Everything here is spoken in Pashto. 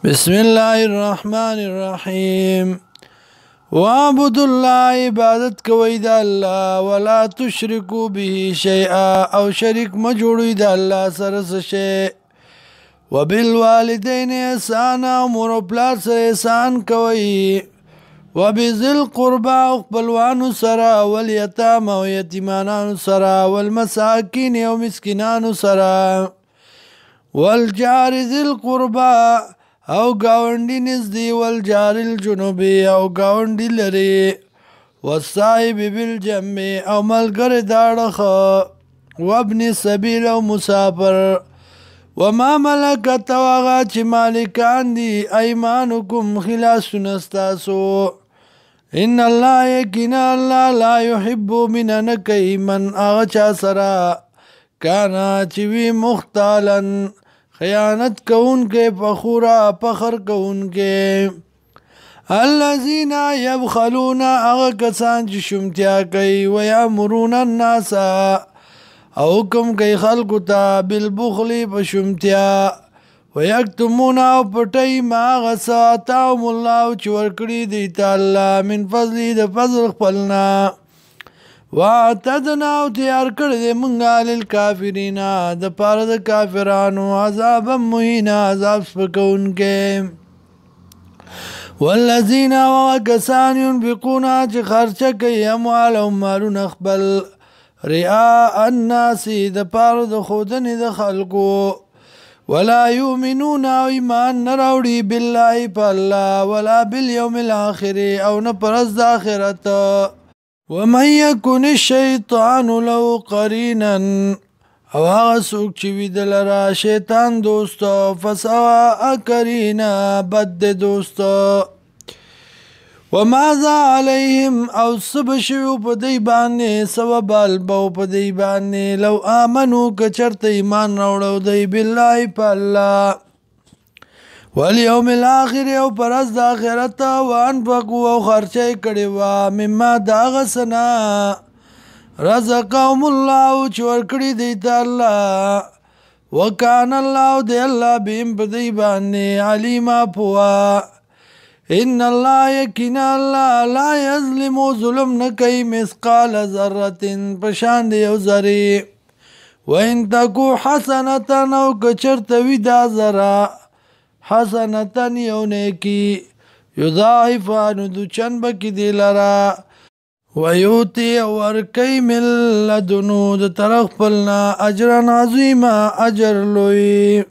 بسم الله الرحمن الرحيم وعبدوا الله عبادت کوي د الله ولا تشركوا به شيئا او شریک مجوړوي د الله سره څه شي وبالوالدين احسانا امور پلار سره احسان کوي وبذل قربا خپلوان سره واليتامى او یتیمانان سره والمساکین او مسکینان سره والجار ذي القربا او گاونډي نزدې والجار الجنوبي او گاونډي لري والصاحب بالجنب او ملګری د اړخه وابن السبيل او مسافر وما ملکت واغا چې مالکان دي ايمانكم خلاصون استاسو ان الله یقینا الله لا يحب من نکي من اغچا سرا کانا چوی مختالن خیانت کون کے فخورا فخر کون کے الذین یبخلون اغا کسان چی شمتیا کئی ویامرون الناس او حکم کئی خلقو تا بالبخلی پشمتیا ویکتمون او پٹی ما غسا تاوم اللہ چورکڑی دیتا اللہ من فضلی دا فضل خپلنا وَاعْتَدْنَا او تیار کرده منگا للکافرین دا پار دا کافرانو عذابا مہینا عذاب سپکون کے والذین وَاکسان ينفقونا چی خرچه کئی اموالهم مالون اخبل رئاء الناس دا پار دا خودن دا خلقو ولا یؤمنون او ایمان نراوڑی باللہ پا اللہ ولا بالیوم الاخر او نپرز دا آخرت ومن یکن الشیطان لو قرینا او هغه څوک چې وي د لره شیطان دوست فسوا قرینا بد دوست وماذا علیهم او سب شیو په دی باندې ثواب البو په دی باندې لو امنو که چرته ایمان راوړو دی بالله په الله والیوم الاخر او پرز د آخرت وانفقوا او خرچه کړي وا مما داغسنا رزقهم الله چور کړي دی ته الله وکان الله دی الله بهم بدی باندې علیما پوا ان الله یقینا الله لا یظلم ظلم نکي مثقال ذره پشان دی او ذری وان تکو حسنه او کچرته وی دا ذره حسنتن یو نیکی یضاعفان دو چند بکی دی لرا ویوتی ورکی من لدنو د طرف پلنا اجران عظیما اجر لوی